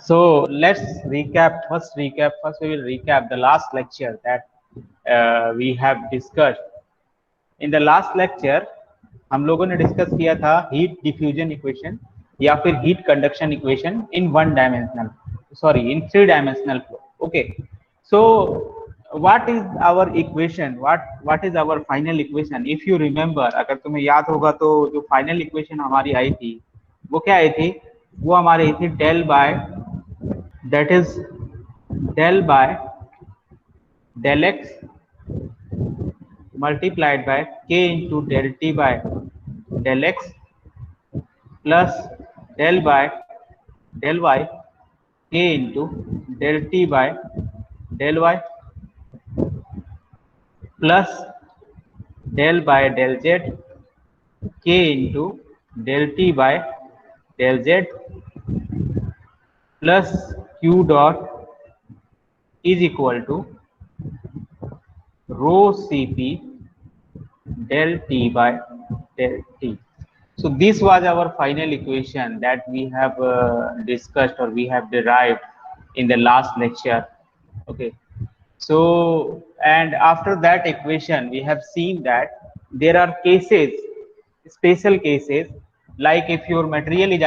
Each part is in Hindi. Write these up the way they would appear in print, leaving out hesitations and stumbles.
So let's recap. First, we will recap the last lecture that we have discussed. In the last lecture, हम लोगों ने डिस्कस किया था हीट डिफ्यूजन इक्वेशन या फिर heat conduction equation in one dimensional, sorry in three dimensional flow. Okay, so what is our equation, what is our final equation? If you remember, अगर तुम्हें याद होगा तो जो फाइनल इक्वेशन हमारी आई थी वो क्या आई थी? वो हमारी आई थी del by, that is del by del x multiplied by k into del t by del x plus del by del y k into del t by del y plus del by del z k into del t by del z plus q dot is equal to rho cp del t by del t. So this was our final equation that we have discussed or we have derived in the last lecture. Okay, so and after that equation we have seen that there are cases, special cases, like if your material is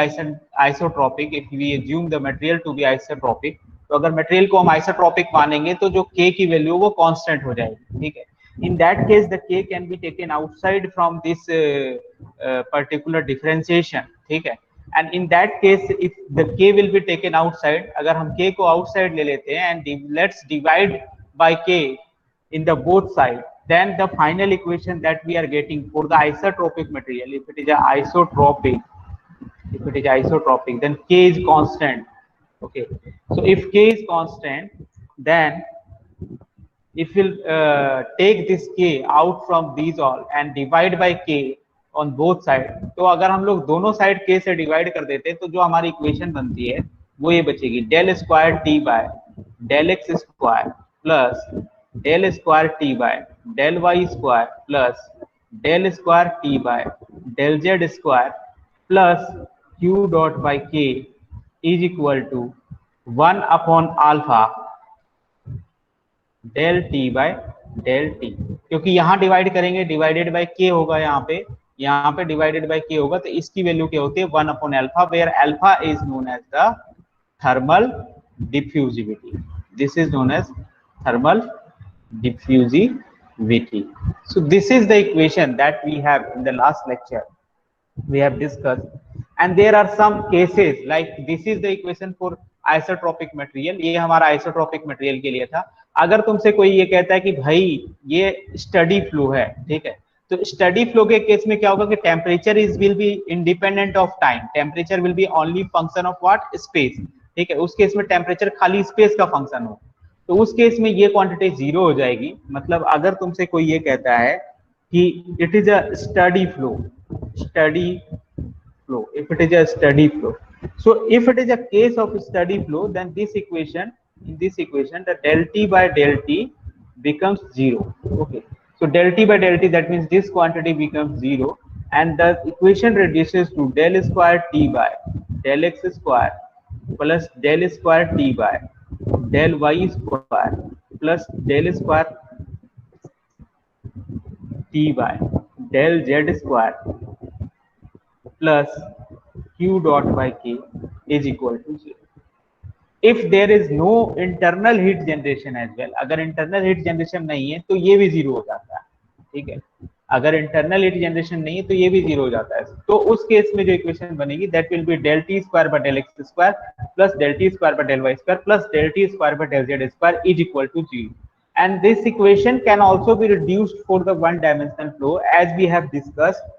isotropic, if we assume the material to be isotropic, तो अगर मटेरियल को हम आइसोट्रॉपिक मानेंगे तो जो k की वैल्यू वो कांस्टेंट हो जाएगी. ठीक है, in that case the k can be taken outside from this particular differentiation. ठीक है, and in that case if the k will be taken outside, अगर हम k को outside ले लेते हैं and let's divide by k in the both side, then the final equation that we are getting for the isotropic material, if it is isotropic, then k is constant. Okay, so if k is constant, then if we'll take this k out from these all and divide by k on both side, तो अगर हम लोग दोनों साइड k से डिवाइड कर देते तो जो हमारी इक्वेशन बनती है वो ये बचेगी, del square T by del X square plus del square T by del Y square plus del square T by del Z square plus q dot by k is equal to 1 upon alpha del T by del T, क्योंकि यहाँ डिवाइड करेंगे डिवाइडेड बाय के होगा, यहाँ पे डिवाइडेड बाय के होगा, तो इसकी वैल्यू क्या होती है 1 upon alpha, where alpha is known as the thermal diffusivity. This is known as thermal diffusivity. So this is the equation that we have in the last lecture we have discussed, and there are some cases like this is the equation for isotropic material. ये हमारा isotropic material के लिए था. अगर तुमसे कोई ये कहता है कि भाई ये स्टडी फ्लो है, ठीक है, तो स्टडी फ्लो के केस में क्या होगा कि temperature is will be independent of time, temperature will B only function of what, space. ठीक है, उस केस में टेम्परेचर खाली स्पेस का फंक्शन हो, तो उस केस में ये क्वांटिटी जीरो हो जाएगी. मतलब अगर तुमसे कोई ये कहता है कि it is a steady flow, if it is a steady flow, so if it is a case of steady flow, then this equation, in this equation the del t by del t becomes zero. Okay, so del t by del t, that means this quantity becomes zero, and the equation reduces to del square t by del x square plus del square t by del y square plus del square t by del z square plus q dot by k is equal to 0. If there is no internal heat generation as well, अगर internal heat generation नहीं है तो ये भी जीरो हो जाता है. ठीक है, अगर internal heat generation नहीं है तो ये भी जीरो हो जाता है. तो उस केस में जो इक्वेशन बनेगी that will be del t square by del x square plus del t square by del y square plus del t square by del z square is equal to 0. And this equation can also be reduced for the one dimensional flow as we have discussed.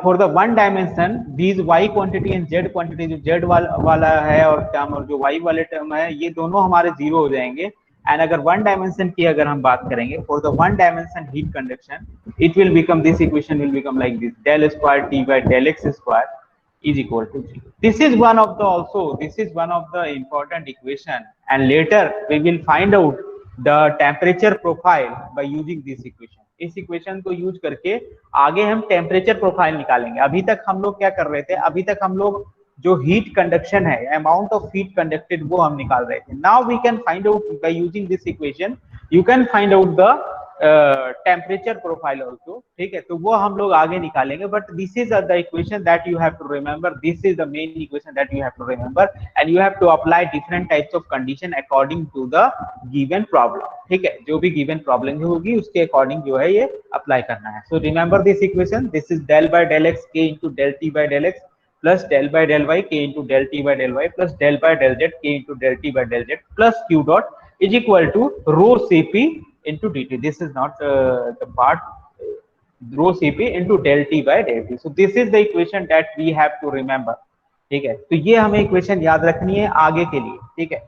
For the one dimension, these y quantity and z quantity, जो z वाला है और टर्म और जो y वाले टर्म है, ये दोनों हमारे जीरो हो जाएंगे. एंड अगर वन डायमेंशन की अगर हम बात करेंगे, for the one dimension heat conduction, it will become, this equation will become like this, del square T by del X square is equal to 0. This is one of the important equation, and later we will find out the temperature profile by using this equation. इस इक्वेशन को यूज करके आगे हम टेम्परेचर प्रोफाइल निकालेंगे. अभी तक हम लोग क्या कर रहे थे, अभी तक हम लोग जो हीट कंडक्शन है, अमाउंट ऑफ हीट कंडक्टेड, वो हम निकाल रहे थे। Now we can find out by using this equation, you can find out the temperature profile also, ठीक है। तो वो हम लोग आगे निकालेंगे, but this is the equation that you have to remember, this is the main equation that you have to remember, and you have to apply different types of condition according to the given problem, ठीक है। जो भी गिवन प्रॉब्लम होगी उसके अकॉर्डिंग जो है ये अप्लाई करना है। So remember this equation, this is del by del x k into del T by del x plus del by del y k into del T by del y plus del by del z k into del T by del z plus q dot is equal to rho Cp into dt. This is not the part, rho Cp into del T by del T. So this is the equation that we have to remember, ठीक है। तो ये हमें इक्वेशन याद रखनी है आगे के लिए, ठीक है।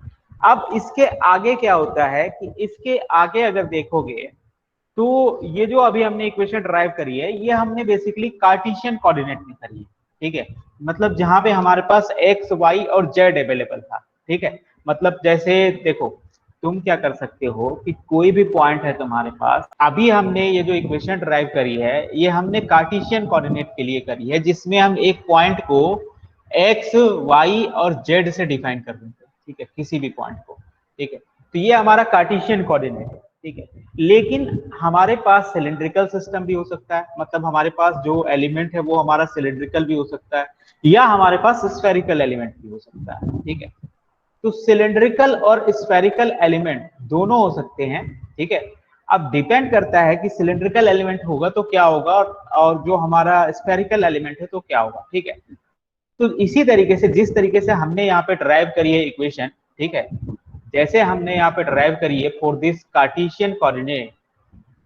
अब इसके आगे क्या होता है कि इसके आगे अगर देखोगे तो ये जो अभी हमने इक्वेशन ड्राइव करी है, ये हमने बेसिकली कार्टेशियन कोऑर्डिनेट में करी है, ठीक है। मतलब जहां पे हमारे पास एक्स वाई और जेड अवेलेबल था, ठीक है। मतलब जैसे देखो, तुम क्या कर सकते हो कि कोई भी पॉइंट है तुम्हारे पास, अभी हमने ये जो इक्वेशन ड्राइव करी है ये हमने कार्टेशियन कोऑर्डिनेट के लिए करी है, जिसमें हम एक पॉइंट को एक्स वाई और जेड से डिफाइन कर देते हैं, ठीक है, किसी भी पॉइंट को, ठीक है। तो ये हमारा कार्टेशियन कोऑर्डिनेट है, ठीक है। लेकिन हमारे पास सिलिंड्रिकल सिस्टम भी हो सकता है, मतलब हमारे पास जो एलिमेंट है वो हमारा सिलिंड्रिकल भी हो सकता है, या हमारे पास स्फेरिकल एलिमेंट भी हो सकता है, ठीक है। तो सिलिंड्रिकल और स्फेरिकल एलिमेंट दोनों हो सकते हैं, ठीक है। अब डिपेंड करता है कि सिलिंड्रिकल एलिमेंट होगा तो क्या होगा, और जो हमारा स्फेरिकल एलिमेंट है तो क्या होगा, ठीक है। तो इसी तरीके से, जिस तरीके से हमने यहाँ पे ड्राइव करी है इक्वेशन, ठीक है, जैसे हमने यहाँ पे ड्राइव करी है for this Cartesian coordinate,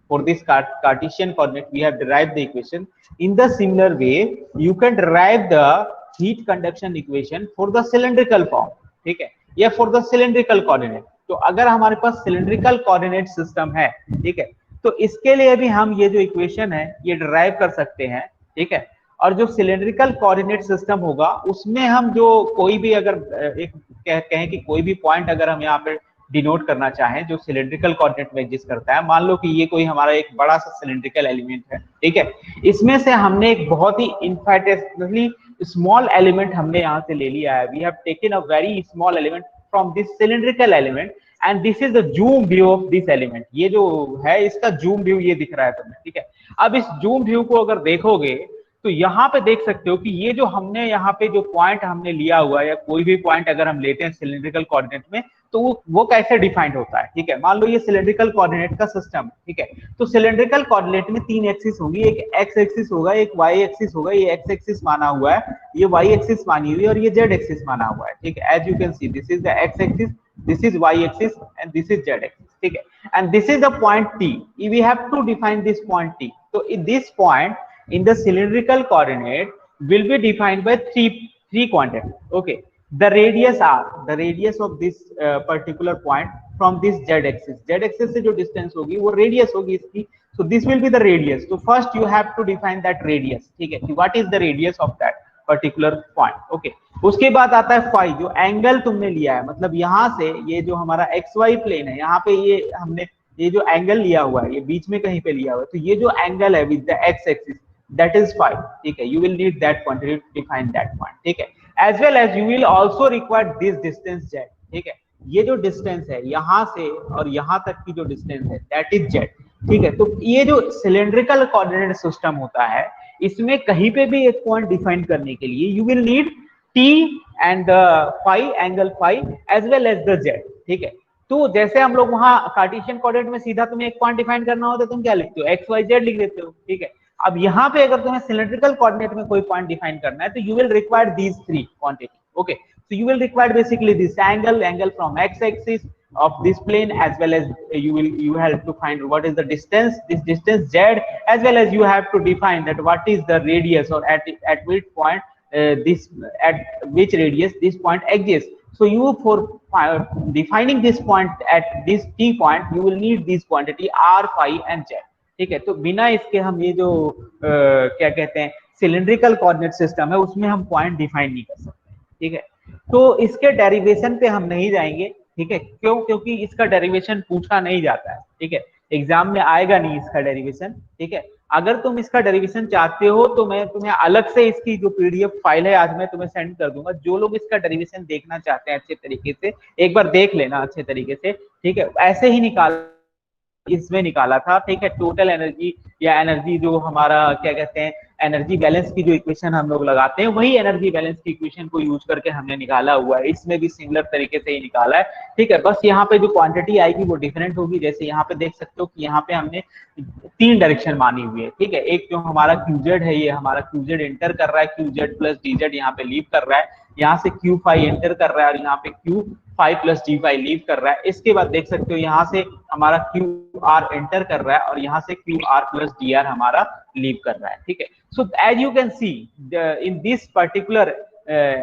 for this Cartesian coordinate we have derived the equation. In the similar way you can derive the heat conduction equation for the cylindrical form, ठीक है, या for the cylindrical coordinate। तो अगर हमारे पास cylindrical coordinate system है, ठीक है, तो इसके लिए भी हम ये जो इक्वेशन है ये derive कर सकते हैं, ठीक है। और जो सिलिंड्रिकल कोऑर्डिनेट सिस्टम होगा उसमें हम जो कोई भी अगर एक कहें कि कोई भी पॉइंट अगर हम यहाँ पे डिनोट करना चाहें जो सिलिंड्रिकल कोऑर्डिनेट में एग्जिस्ट करता है, मान लो कि ये कोई हमारा एक बड़ा सा सिलिंड्रिकल एलिमेंट है, ठीक है। इसमें से हमने एक बहुत ही इनफाइनेटली स्मॉल एलिमेंट हमने यहाँ से ले लिया है, we have taken a very small element from this cylindrical element and this is the zoom view of this element. ये जो है इसका जूम व्यू ये दिख रहा है तुम्हें, ठीक है। अब इस जूम व्यू को अगर देखोगे तो यहाँ पे देख सकते हो कि ये जो हमने यहाँ पे जो पॉइंट हमने लिया हुआ है, या कोई भी पॉइंट अगर हम लेते हैं सिलिंड्रिकल कोऑर्डिनेट में, तो वो कैसे डिफाइंड होता है, ठीक है। मान लो ये सिलिंड्रिकल कोऑर्डिनेट का सिस्टम है, ठीक है। तो सिलिंड्रिकल कोऑर्डिनेट में तीन एक्सिस होगी, एक एक्स एक्सिस होगा, एक वाई एक्सिस होगा, ये एक्स एक्सिस माना हुआ है, ये वाई एक्सिस मानी हुई है, और ये जेड एक्सिस माना हुआ है, ठीक है। As you can see this is the X axis, this is y axis and this is z axis, ठीक है। and this is the point t, we have to define this point t। so in this point in the cylindrical coordinate will be defined by three quantities, okay। the radius r, the radius of this particular point from this z axis, z axis से जो distance होगी वो radius होगी इसकी, so this will be the radius। so first you have to define that radius, ठीक है, what is the radius of that particular point, okay. उसके बाद आता है फाई, जो एंगल तुमने लिया है, मतलब यहाँ से ये जो हमारा एक्स वाई प्लेन है, यहाँ पे ये हमने ये जो एंगल लिया हुआ है ये बीच में कहीं पे लिया हुआ है, तो ये जो एंगल है with the X axis that is phi, ठीक है। You will need that quantity to define that point, ठीक है। As well as you will also require this distance Z, ठीक है। ये जो डिस्टेंस है यहाँ से और यहाँ तक की जो डिस्टेंस है दैट इज जेड, ठीक है। तो ये जो सिलिंड्रिकल कोऑर्डिनेट सिस्टम होता है इसमें कहीं पे भी एक पॉइंट डिफाइन करने के लिए you will need T and phi, angle phi as well as the Z, ठीक है। तो जैसे हम लोग वहां कार्टेशियन कोऑर्डिनेट में सीधा तुम्हें एक पॉइंट डिफाइन करना हो तो तुम क्या लिखते हो, एक्स वाई जेड लिख देते हो, ठीक है। अब यहाँ पे अगर तुम्हें सिलिंड्रिकल कोऑर्डिनेट में कोई पॉइंट डिफाइन करना है तो you will require these three quantity, okay. so you will require basically this angle from x axis of this plane, as well as you have to find what is the distance, this distance z, as well as you have to define that what is the radius, or at which point at which radius this point exists। so you for defining this point at this t point you will need this quantity r, phi and z, ठीक है। तो बिना इसके हम ये जो क्या कहते हैं सिलिंड्रिकल कोऑर्डिनेट सिस्टम है उसमें हम पॉइंट डिफाइन नहीं कर सकते, ठीक है। तो इसके डेरिवेशन पे हम नहीं जाएंगे, ठीक है, क्यों, क्योंकि इसका डेरिवेशन पूछा नहीं जाता है, ठीक है, एग्जाम में आएगा नहीं इसका डेरिवेशन, ठीक है। अगर तुम इसका डेरिवेशन चाहते हो तो मैं तुम्हें अलग से इसकी जो पीडीएफ फाइल है आज मैं तुम्हें सेंड कर दूंगा। जो लोग इसका डेरिवेशन देखना चाहते हैं अच्छे तरीके से एक बार देख लेना अच्छे तरीके से, ठीक है। ऐसे ही निकाल इसमें निकाला था, ठीक है। टोटल एनर्जी या एनर्जी जो हमारा क्या कहते हैं एनर्जी बैलेंस की जो इक्वेशन हम लोग लगाते हैं वही एनर्जी बैलेंस की इक्वेशन को यूज करके हमने निकाला हुआ है। इसमें भी सिमिलर तरीके से ही निकाला है, ठीक है। बस यहाँ पे जो क्वांटिटी आएगी वो डिफरेंट होगी। जैसे यहाँ पे देख सकते हो कि यहाँ पे हमने 3 डायरेक्शन मानी हुई है, ठीक है। एक जो हमारा क्यूजेड है, ये हमारा क्यूजेड एंटर कर रहा है, क्यूजेड प्लस डीजेड यहाँ पे लीव कर रहा है, यहाँ से क्यू फाइव एंटर कर रहा है और यहाँ पे Q five plus D five leave कर रहा है। इसके बाद देख सकते हो यहाँ से हमारा क्यू आर एंटर कर रहा है और यहाँ से Q R plus D R हमारा लीव कर रहा है, ठीक है। So as you can see in this particular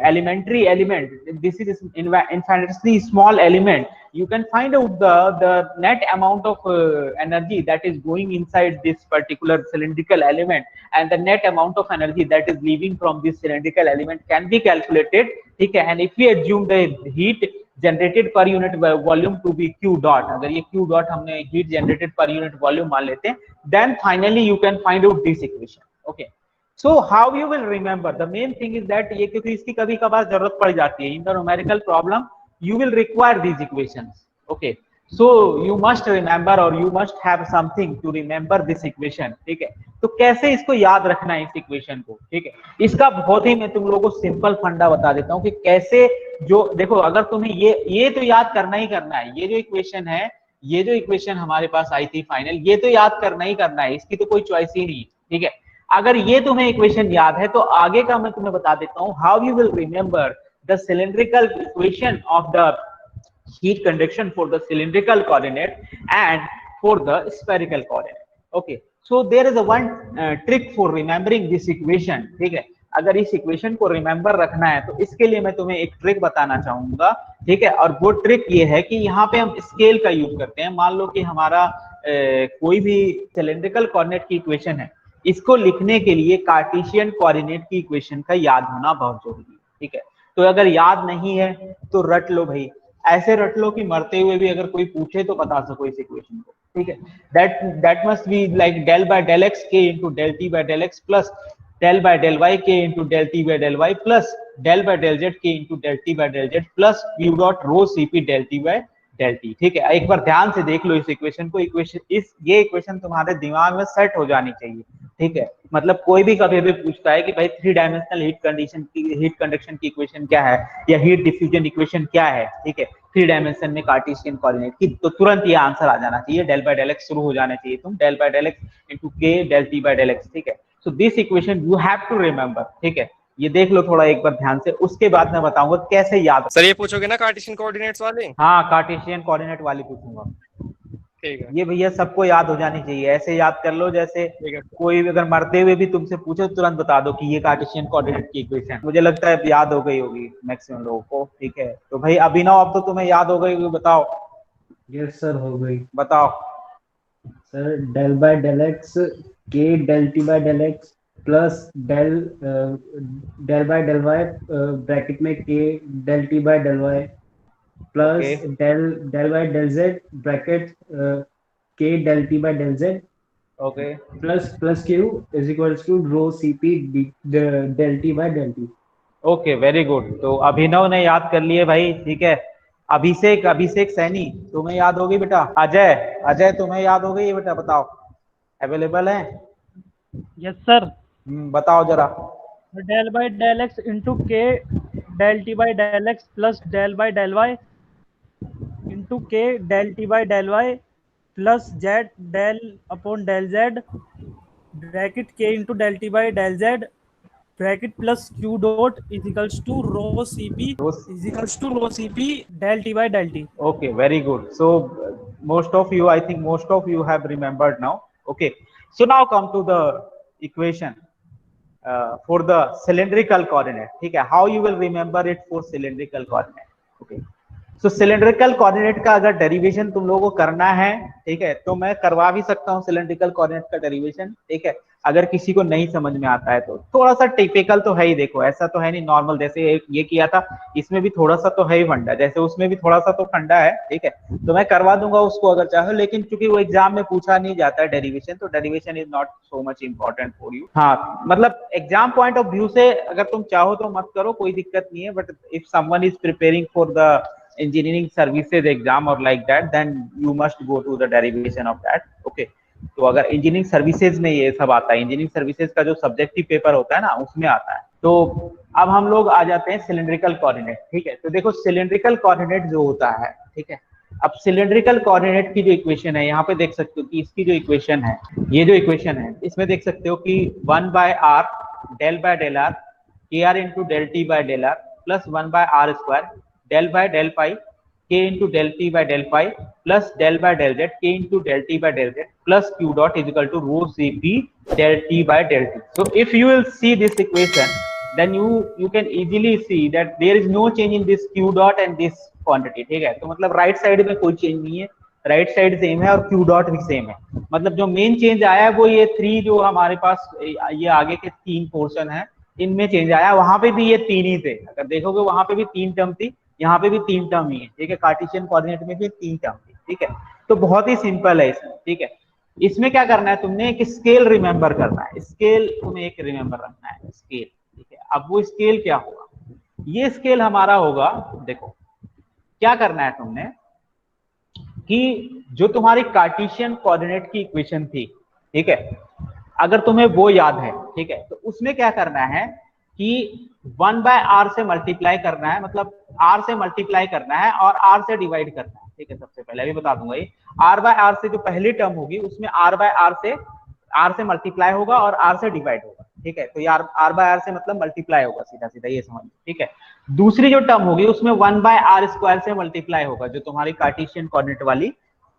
elementary element, this is infinitely small element, you can find out the net amount of energy that is going inside this particular cylindrical element, and the net amount of energy that is leaving from this cylindrical element can be calculated, ठीक है। and if we assume the heat generated per unit volume to be q dot, अगर ये q dot हमने heat generated per unit volume मान लेते हैं, then finally you can find out this equation, okay। So how you will remember, the main thing is that ये क्योंकि इसकी कभी कभार जरूरत पड़ जाती है, in the numerical problem you will require these equations, okay। So you must remember or you must have something to remember this equation, ठीक है। तो कैसे इसको याद रखना है इस इक्वेशन को, ठीक है। इसका बहुत ही मैं तुम लोगों को सिंपल फंडा बता देता हूँ कि कैसे, जो देखो अगर तुम्हें ये तो याद करना ही करना है, ये जो इक्वेशन है, ये जो इक्वेशन हमारे पास आई थी फाइनल, ये तो याद करना ही करना है, इसकी तो कोई चॉइस ही नहीं, ठीक है। अगर ये तुम्हें इक्वेशन याद है तो आगे का मैं तुम्हें बता देता हूं how you will remember the cylindrical equation of the heat conduction for the cylindrical coordinate and for the spherical coordinate, okay। so there is a one trick for remembering this equation, ठीक है। अगर इस इक्वेशन को रिमेंबर रखना है तो इसके लिए मैं तुम्हें एक ट्रिक बताना चाहूंगा, ठीक है। और वो ट्रिक ये है कि यहाँ पे हम स्केल का यूज करते हैं। मान लो कि हमारा कोई भी सिलिंड्रिकल कोऑर्डिनेट की इक्वेशन है, इसको लिखने के लिए कार्टेशियन कोऑर्डिनेट की इक्वेशन का याद होना बहुत जरूरी है, ठीक है। तो अगर याद नहीं है तो रट लो भाई, ऐसे रट लो कि मरते हुए भी अगर कोई पूछे तो बता सको इस इक्वेशन को, ठीक है। That must be like del by del x k into del T by del x plus del by del y k into del T by del y plus del by del z k into del T by del z plus q dot rho cp del T by del t, ठीक है। एक बार ध्यान से देख लो इस इक्वेशन को, ये इक्वेशन तुम्हारे दिमाग में सेट हो जानी चाहिए, ठीक है। मतलब कोई भी कभी भी पूछता है कि भाई 3 डायमेंशनल हीट कंडक्शन की इक्वेशन क्या है या हीट डिफ्यूजन इक्वेशन क्या है, ठीक है, 3 डायमेंशन में कार्टेशियन कोऑर्डिनेट की, तो तुरंत ये आंसर आ जाना चाहिए, डेल बाय डेल एक्स शुरू हो जाना चाहिए, तुम del by del x into k del T by del x, ठीक है। So this equation you have to remember, ठीक है। ये देख लो थोड़ा एक बार ध्यान से, उसके बाद मैं बताऊंगा कैसे याद। सर ये पूछोगे ना कार्टेशियन कोऑर्डिनेट्स वाले? हाँ कार्टेशियन कोऑर्डिनेट वाली पूछूंगा, ठीक है। ये भैया सबको याद हो जानी चाहिए, ऐसे याद कर लो जैसे कोई भी अगर मरते हुए भी तुमसे पूछे तो तुरंत बता दो कि ये कार्टेशियन कोऑर्डिनेट की इक्वेशन। मुझे लगता है याद हो गई होगी मैक्सिमम लोगों को, ठीक है। तो भाई अभिनव अब तो तुम्हें याद हो गई होगी, बताओ। यस सर हो गई। बताओ sir del by del x k del T by del x plus del by del y bracket में k del T by del y plus del by del z bracket k del T by del z, okay, plus q is equals to rho cp del T by del t. Okay very good. तो अभिनव ने याद कर लिए भाई, ठीक है। अभिषेक सैनी तुम्हें याद होगी बेटा। अजय तुम्हें याद हो गई है बेटा, बताओ अवेलेबल है? Yes sir. बताओ जरा। Del by del x into k del T by del x plus del by del y into k del T by del y plus z del upon del z bracket k into del T by del z bracket plus q dot is equals to rho cp del T by del t. Okay, very good. So I think most of you have remembered now. Okay, so now come to the equation for the cylindrical coordinate. ठीक है, how you will remember it for cylindrical coordinate? Okay, so cylindrical coordinate का अगर डेरिवेशन तुम लोगों को करना है, ठीक है, तो मैं करवा भी सकता हूँ cylindrical coordinate का डेरिवेशन, ठीक है। अगर किसी को नहीं समझ में आता है तो थोड़ा सा टिपिकल तो है ही, देखो ऐसा तो है नहीं नॉर्मल जैसे ये किया था, इसमें भी थोड़ा सा तो है ही फंडा, जैसे उसमें भी थोड़ा सा तो फंडा है, ठीक है। तो मैं करवा दूंगा उसको अगर चाहो, लेकिन चूंकि वो एग्जाम में पूछा नहीं जाता है डेरिवेशन, तो derivation is not so much important for you. हाँ मतलब एग्जाम पॉइंट ऑफ व्यू से अगर तुम चाहो तो मत करो, कोई दिक्कत नहीं है, but if someone is preparing for the engineering services exam or like that, then you must go to the derivation of that, okay। तो अगर इंजीनियरिंग सर्विसेज में ये सब आता है, इंजीनियरिंग सर्विसेज का जो सब्जेक्टिव पेपर होता है ना उसमें आता है। तो अब हम लोग आ जाते हैं सिलिंड्रिकल कोऑर्डिनेट, ठीक है। तो देखो सिलिंड्रिकल कोऑर्डिनेट जो होता है, ठीक है, अब सिलिंड्रिकल कोऑर्डिनेट की जो इक्वेशन है यहाँ पे देख सकते हो कि इसकी जो इक्वेशन है, ये जो इक्वेशन है इसमें देख सकते हो कि 1/r del by del r k r into del T by del r plus 1/r square del by del phi k into del t by del phi plus del by del z k into del t by del z plus q dot is equal to rho cp del t by del t. So if you will see this equation, then you can easily see that there is no change in this q dot and this quantity, ठीक है। तो मतलब राइट साइड में कोई चेंज नहीं है, राइट साइड सेम है और q डॉट भी सेम है। मतलब जो मेन चेंज आया है वो ये 3 जो हमारे पास ये आगे के 3 पोर्शन है इनमें चेंज आया, वहां पे भी ये 3 ही थे, अगर देखोगे वहां पे भी 3 टर्म थी, यहाँ पे भी 3 टर्म ही है, ठीक है। कार्टेशियन कोऑर्डिनेट में भी 3 टर्म थी, ठीक है। तो बहुत ही सिंपल है इसमें, ठीक है। इसमें क्या करना है तुमने, एक स्केल रिमेंबर करना है, स्केल तुम्हें एक रिमेंबर रखना है, स्केल, ठीक है। अब वो स्केल क्या होगा, ये स्केल हमारा होगा, देखो क्या करना है तुमने कि जो तुम्हारी कार्टेशियन कोऑर्डिनेट की इक्वेशन थी, ठीक है, अगर तुम्हें वो याद है, ठीक है, तो उसमें क्या करना है कि 1/r से मल्टीप्लाई करना है, मतलब r से मल्टीप्लाई करना है और r से डिवाइड करना है, ठीक है। सबसे पहले अभी बता दूंगा, ये r/r से जो पहली टर्म होगी उसमें r से मल्टीप्लाई होगा और r से डिवाइड होगा, ठीक है। तो यार r/r से मतलब मल्टीप्लाई होगा, सीधा सीधा ये समझ, ठीक है। दूसरी जो टर्म होगी उसमें 1/r स्क्वायर से मल्टीप्लाई होगा, जो तुम्हारी कार्टेशियन कोऑर्डिनेट वाली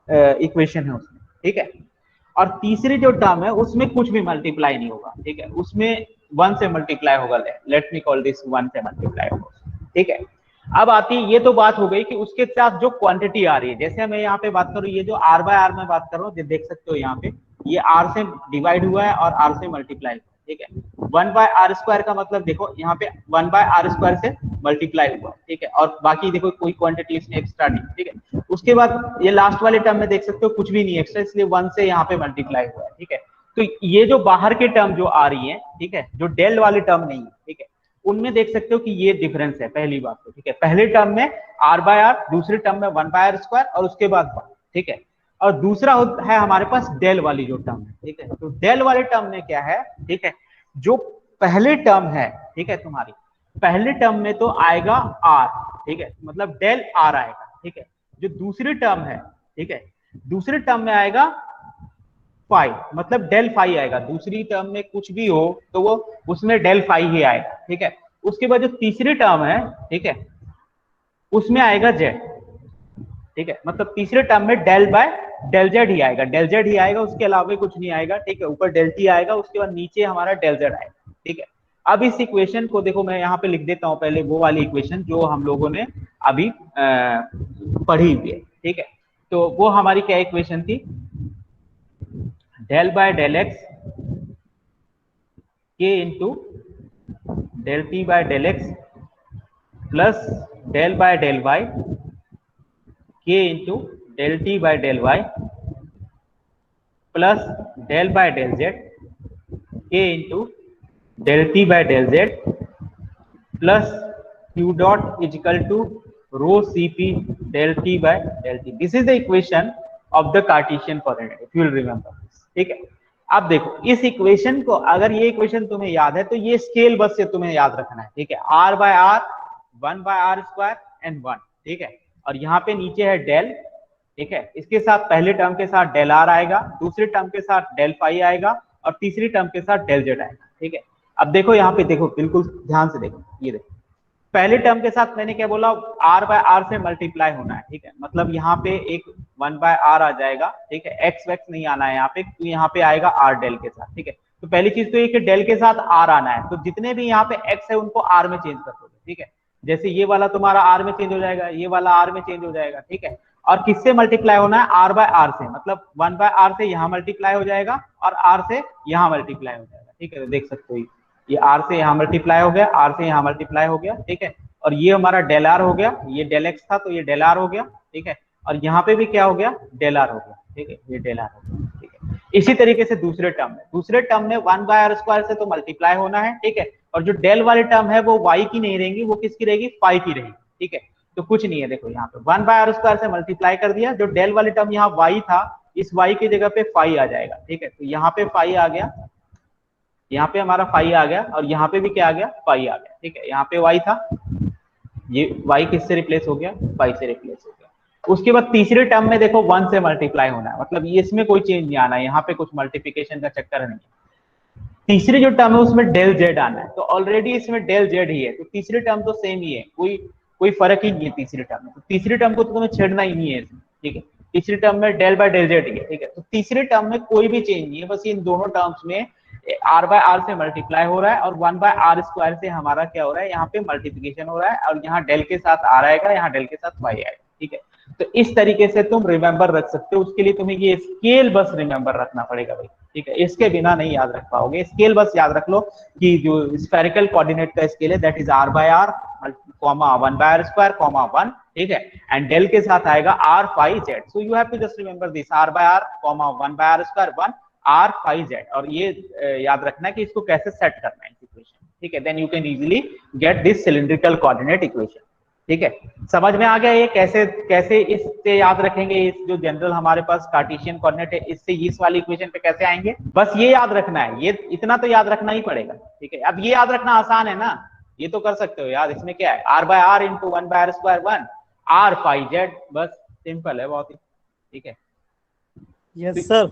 इक्वेशन है उसमें, ठीक है। और तीसरी जो टर्म है उसमें कुछ भी मल्टीप्लाई नहीं होगा, ठीक है, उसमें 1 से मल्टीप्लाई होगा, लेट मी कॉल दिस 1 से मल्टीप्लाई होगा, ठीक है। अब आती ये तो बात हो गई कि उसके साथ जो क्वांटिटी आ रही है, जैसे मैं यहाँ पे बात करूँ, ये जो r/r में बात कर रहा हूँ, देख सकते हो यहाँ पे ये r से डिवाइड हुआ है और r से मल्टीप्लाई हुआ, ठीक है। 1/r स्क्वायर का मतलब देखो यहाँ पे 1/r स्क्वायर से मल्टीप्लाई हुआ, ठीक है, और बाकी देखो कोई क्वांटिटी इसमें एक्स्ट्रा नहीं, ठीक है। उसके बाद ये लास्ट वाले टर्म में देख सकते हो कुछ भी नहीं एक्स्ट्रा, इसलिए 1 से यहाँ पे मल्टीप्लाई हुआ है, ठीक है। तो ये जो बाहर के टर्म जो आ रही है, ठीक है, जो डेल वाले टर्म नहीं है, ठीक है, उनमें देख सकते हो कि ये डिफरेंस है, पहली बात तो, ठीक है। पहले टर्म में r/r, दूसरे टर्म में 1/r स्क्वायर और उसके बाद 1, ठीक है। और दूसरा है हमारे पास डेल वाली जो टर्म है, ठीक है। तो डेल वाले टर्म में क्या है, ठीक है, जो पहले टर्म है, ठीक है, तुम्हारी पहले टर्म में तो आएगा r, ठीक है, मतलब डेल r आएगा, ठीक है। जो दूसरी टर्म है, ठीक है, दूसरे टर्म में आएगा फाई, मतलब डेल फाई आएगा, दूसरी टर्म में कुछ भी हो तो वो उसमें डेल फाई ही आएगा, ठीक है। उसके बाद जो तीसरी टर्म है, ठीक है, उसमें आएगा जेड, ठीक है, मतलब तीसरे टर्म में डेल बाय डेल जेड ही आएगा, डेल जेड ही आएगा, उसके अलावा कुछ नहीं आएगा, ठीक है। ऊपर डेल टी आएगा, उसके बाद नीचे हमारा डेल जेड आएगा, ठीक है। अब इस इक्वेशन को देखो, मैं यहाँ पे लिख देता हूँ पहले वो वाली इक्वेशन जो हम लोगों ने अभी पढ़ी हुई है, ठीक है। तो वो हमारी क्या इक्वेशन थी, del by del x k into del T by del x plus del by del y k into del T by del y plus del by del z k into del T by del z plus q dot is equal to rho c p del T by del t. This is the equation of the Cartesian coordinate, if you will remember, ठीक है। अब देखो इस इक्वेशन को, अगर ये इक्वेशन तुम्हें याद है तो ये स्केल बस से तुम्हें याद रखना है, ठीक है। r/r 1/r स्क्वायर एंड 1, ठीक है, और यहाँ पे नीचे है डेल, ठीक है। इसके साथ पहले टर्म के साथ डेल r आएगा, दूसरे टर्म के साथ डेल फाई आएगा और तीसरी टर्म के साथ डेल जेड आएगा, ठीक है। अब देखो यहाँ पे देखो, बिल्कुल ध्यान से देखो, ये देखो पहले टर्म के साथ मैंने क्या बोला, r/r से मल्टीप्लाई होना है, ठीक है, मतलब यहाँ पे एक 1/r आ जाएगा, ठीक है, x वैक्स नहीं आना है यहाँ पे, तो यहाँ पे आएगा r डेल के साथ, ठीक है। तो पहली चीज तो ये कि डेल के साथ r आना है, तो जितने भी यहाँ पे x है उनको r में चेंज कर दोगे, ठीक है। जैसे ये वाला तुम्हारा आर में चेंज हो जाएगा, ये वाला आर में चेंज हो जाएगा, ठीक है। और किससे मल्टीप्लाई होना है, आर बाय आर से, मतलब 1 बाय आर से यहाँ मल्टीप्लाई हो जाएगा और आर से यहाँ मल्टीप्लाई हो जाएगा, ठीक है। तो देख सकते हो ये आर से यहाँ मल्टीप्लाई हो गया, आर से यहाँ मल्टीप्लाई हो गया, ठीक है। और ये हमारा डेल आर हो गया, ये डेल एक्स था तो ये डेल आर हो गया, ठीक है। और यहाँ पे भी क्या हो गया, डेल आर हो गया, ठीक है, ये डेल आर हो गया, ठीक है। इसी तरीके से दूसरे टर्म में 1 बाय आर स्क्वायर से तो मल्टीप्लाई होना है, ठीक है। और जो डेल वाली टर्म है वो y की नहीं रहेगी, वो किसकी रहेगी, फाई की रहेगी, ठीक है। तो कुछ नहीं है, देखो यहाँ पे 1 बाय आर स्क्वायर से मल्टीप्लाई कर दिया, जो डेल वाली टर्म यहाँ y था, इस y की जगह पे फाई आ जाएगा, ठीक है। तो यहाँ पे फाई आ गया, यहाँ पे हमारा फाई आ गया, और यहाँ पे भी क्या आ गया, फाई आ गया, ठीक है। यहाँ पे y था, ये y किससे रिप्लेस हो गया, फाई से रिप्लेस हो गया। उसके बाद तीसरे टर्म में देखो 1 से मल्टीप्लाई होना है, मतलब इसमें कोई चेंज नहीं आना है, यहाँ पे कुछ मल्टीप्लिकेशन का चक्कर नहीं है। तीसरी जो टर्म है उसमें डेल जेड आना है, तो ऑलरेडी इसमें डेल जेड ही है, तो तीसरी टर्म तो सेम ही है, कोई फर्क ही नहीं है तीसरी टर्म में। तो तीसरी टर्म को तो तुम्हें छेड़ना ही नहीं है इसमें, ठीक है। तीसरी टर्म में डेल बाय डेल जेड ही है, ठीक है। तो तीसरी टर्म में कोई भी चेंज नहीं है, बस इन दोनों टर्म्स में आर बाय आर से मल्टीप्लाई हो रहा है, और 1 बाय आर स्क्वायर से हमारा क्या हो रहा है, यहाँ पे मल्टीप्लिकेशन हो रहा है, और यहाँ डेल के साथ आर आएगा, यहाँ डेल के साथ वाई आएगा, ठीक है। तो इस तरीके से तुम रिमेंबर रख सकते हो, उसके लिए तुम्हें ये स्केल बस रिमेंबर रखना पड़ेगा भाई, ठीक है। इसके बिना नहीं याद रख पाओगे, स्केल बस याद रख लो कि जो स्फेरिकल कोऑर्डिनेट का स्केल है that is R by R comma 1 by R square comma 1, ठीक है। एंड डेल के साथ आएगा R phi Z, so you have to just remember this R by R comma 1 by R square 1 R phi Z, और ये याद रखना है कि इसको कैसे सेट करना है इक्वेशन, ठीक है। Then you can easily get this cylindrical coordinate equation, ठीक है। समझ में आ गया ये कैसे कैसे इससे याद रखेंगे, इस जो जनरल हमारे पास कार्टेशियन कोऑर्डिनेट है इससे इस वाली इक्वेशन पे कैसे आएंगे, बस ये याद रखना है, ये इतना तो याद रखना ही पड़ेगा, ठीक है। अब ये याद रखना आसान है ना, ये तो कर सकते हो याद, इसमें क्या है, R by R into 1 by R square 1 R phi Z, बस सिंपल है बहुत ही, ठीक है। Yes sir.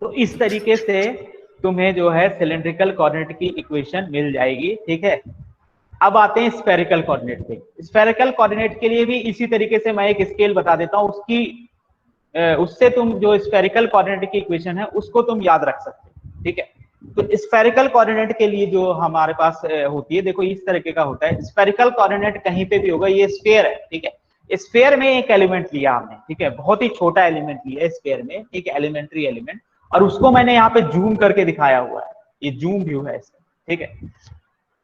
तो इस तरीके से तुम्हें जो है सिलिंड्रिकल कोऑर्डिनेट की इक्वेशन मिल जाएगी, ठीक है। अब आते हैं स्फेरिकल कोऑर्डिनेट पे। स्फेरिकल कोऑर्डिनेट के लिए भी इसी तरीके से मैं एक स्केल बता देता हूं, उससे तुम जो स्फेरिकल कोऑर्डिनेट की इक्वेशन है उसको तुम याद रख सकते हो, ठीक है। तो स्फेरिकल कोऑर्डिनेट के लिए जो हमारे पास होती है, देखो इस तरीके का होता है, स्फेरिकल कोऑर्डिनेट कहीं पे भी होगा, ये स्फेयर है, ठीक है। स्फेयर में एक एलिमेंट लिया हमने, ठीक है, बहुत ही छोटा एलिमेंट लिया स्फेयर में, ठीक है, एलिमेंट्री एलिमेंट, और उसको मैंने यहाँ पे जूम करके दिखाया हुआ है, ये जूम व्यू है इसका, ठीक है।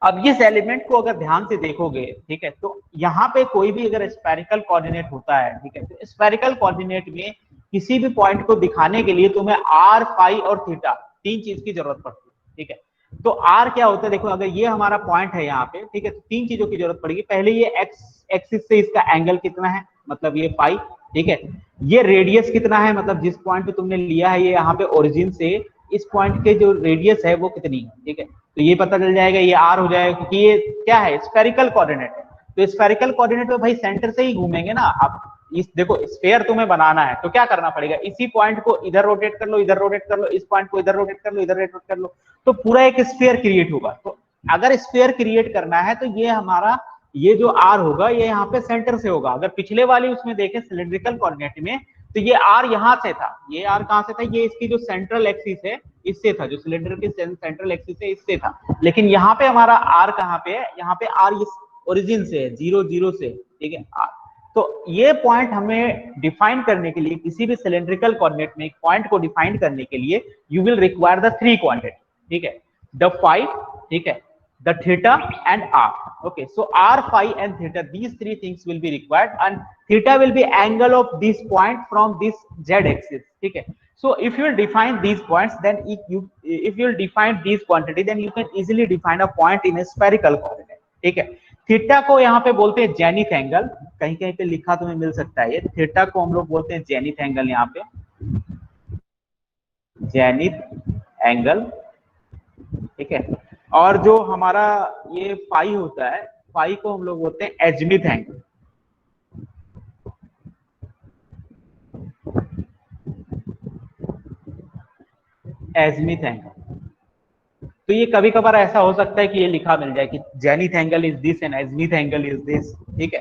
अब इस एलिमेंट को अगर ध्यान से देखोगे, ठीक है, तो यहाँ पे कोई भी अगर स्फेरिकल कोऑर्डिनेट होता है, ठीक है, तो स्फेरिकल कोऑर्डिनेट में किसी भी पॉइंट को दिखाने के लिए तुम्हें आर फाई और थीटा तीन चीज की जरूरत पड़ती है, ठीक है। तो आर क्या होता है, देखो अगर ये हमारा पॉइंट है यहाँ पे, ठीक है, तो तीन चीजों की जरूरत पड़ेगी। पहले ये एक्स एक्सिस से इसका एंगल कितना है, मतलब ये फाई, ठीक है। ये रेडियस कितना है, मतलब जिस पॉइंट पे तुमने लिया है ये यहाँ पे ओरिजिन से इस पॉइंट के जो रेडियस है वो कितनी है, ठीक है। तो ये पता चल जाएगा, ये आर हो जाएगा, क्योंकि ये क्या है, स्फेरिकल कोऑर्डिनेट है। तो स्फेरिकल कोऑर्डिनेट में भाई सेंटर से ही घूमेंगे ना आप, इस देखो स्फेयर तुम्हें बनाना है तो क्या करना पड़ेगा, इसी पॉइंट को इधर रोटेट कर लो, इधर रोटेट कर लो, इस पॉइंट को इधर रोटेट कर लो, इधर रोटेट कर लो, तो पूरा एक स्फेयर क्रिएट होगा। तो अगर स्फेयर क्रिएट करना है तो ये हमारा ये जो आर होगा ये यहाँ पे सेंटर से होगा। अगर पिछले वाली उसमें देखें सिलिंड्रिकल कोऑर्डिनेट में, तो ये आर यहाँ से था, ये आर कहाँ से था, ये इसकी जो सेंट्रल एक्सिस है इससे था, जो सिलेंडर की सेंट्रल एक्सिस है इससे था। लेकिन यहाँ पे हमारा आर कहाँ पे है, यहाँ पे आर इस ओरिजिन से है, 0 0 से, ठीक है। तो ये पॉइंट हमें डिफाइन करने के लिए, किसी भी सिलेंड्रिकल कोऑर्डिनेट में एक पॉइंट को डिफाइन करने के लिए you will require the three quantity, ठीक है, द फाई, ठीक है, the theta and r. Okay, so r, phi and theta, these three things will be required, and theta will be angle of this point from this z axis, ठीक है। So if you will define these points, then if you will define these quantity, then you can easily define a point in a spherical coordinate, ठीक है। थीटा को यहाँ पे बोलते हैं जेनिथ एंगल, कहीं कहीं पे लिखा तुम्हें मिल सकता है, ये थीटा को हम लोग बोलते हैं जेनिथ एंगल, यहाँ पे जेनिथ एंगल, ठीक है। और जो हमारा ये फाई होता है, फाई को हम लोग बोलते हैं एजमिथ एंगल, एजमिथ एंगल। तो ये कभी कभार ऐसा हो सकता है कि ये लिखा मिल जाए कि zenith angle is this and azimuth angle is this, ठीक है।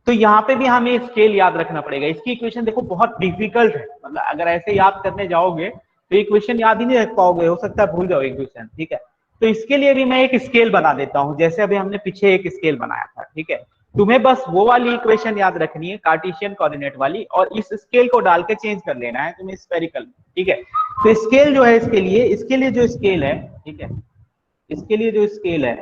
तो यहाँ पे भी हमें स्केल याद रखना पड़ेगा। इसकी इक्वेशन देखो बहुत डिफिकल्ट है, मतलब अगर ऐसे याद करने जाओगे तो इक्वेशन याद ही नहीं रख पाओगे, हो सकता है भूल जाओ इक्वेशन, ठीक है। तो इसके लिए भी मैं एक स्केल बना देता हूं, जैसे अभी हमने पीछे एक स्केल बनाया था, ठीक है। तुम्हें बस वो वाली इक्वेशन याद रखनी है, कार्टेशियन कोऑर्डिनेट वाली, और इस स्केल को डाल के चेंज कर लेना है तुम्हें स्फेरिकल, ठीक है। तो स्केल जो है इसके लिए जो स्केल है, ठीक है, इसके लिए जो स्केल है,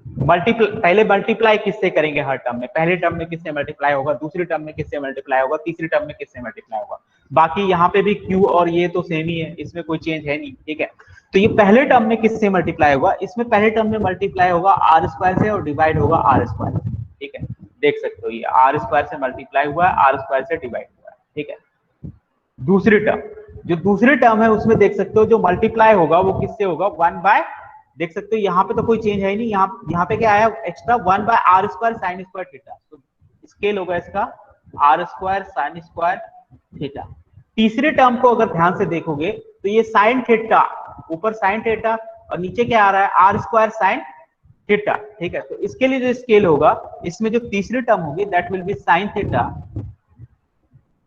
पहले मल्टीप्लाई किससे करेंगे हर टर्म में, पहले टर्म में किससे मल्टीप्लाई होगा, दूसरी टर्म में किससे मल्टीप्लाई होगा, तीसरी टर्म में किससे मल्टीप्लाई होगा। बाकी यहाँ पे भी क्यू और ये तो सेम ही है, इसमें कोई चेंज है नहीं, ठीक है। तो ये पहले टर्म में किससे मल्टीप्लाई होगा, इसमें पहले टर्म में मल्टीप्लाई होगा आर स्क्वायर से और डिवाइड होगा आर स्क्वायर से, ठीक है। देख सकते हो ये आर स्क्वायर से मल्टीप्लाई हुआ है, आर स्क्वायर से डिवाइड हुआ है, ठीक है। दूसरी टर्म, जो दूसरी टर्म है उसमें देख सकते हो जो मल्टीप्लाई होगा वो किससे होगा, 1 बाय, देख सकते हो यहाँ पे तो कोई चेंज है ही नहीं, यहाँ पे क्या आया extra, 1 by R square sine square theta, तो स्केल होगा इसका R square sine square theta. तीसरे टर्म को अगर ध्यान से देखोगे तो ये साइन थीटा, ऊपर साइन थीटा और नीचे क्या आ रहा है, आर स्क्वायर साइन थीटा, ठीक है। तो इसके लिए जो स्केल होगा, इसमें जो तीसरी टर्म होगी that will be sine theta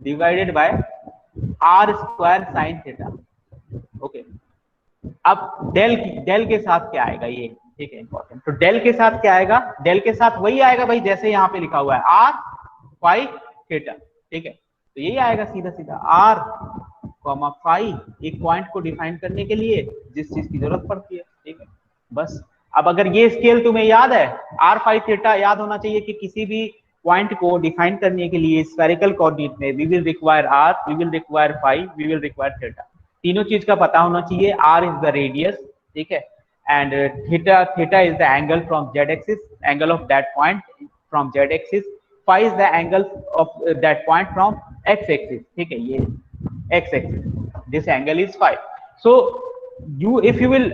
divided by R square sine theta, okay. अब डेल के साथ क्या आएगा ये, ठीक है, इंपॉर्टेंट। तो डेल के साथ क्या आएगा, डेल के साथ वही आएगा भाई जैसे यहाँ पे लिखा हुआ है आर फाई थीटा, ठीक है। तो यही आएगा सीधा सीधा आर कॉमा फाई, एक पॉइंट को डिफाइन करने के लिए जिस चीज की जरूरत पड़ती है, ठीक है, बस। अब अगर ये स्केल तुम्हें याद है, आर फाई थीटा याद होना चाहिए कि किसी भी पॉइंट को डिफाइन करने के लिए स्फेरिकल कोऑर्डिनेट में we will require R, we will require phi, we will require theta, तीनों चीज का पता होना चाहिए। आर इज द रेडियस, ठीक है, and theta is the angle from Z axis, angle of that point from Z axis, phi is the angle of that point from X axis, ठीक है, ये X axis, this angle is phi. So you if you will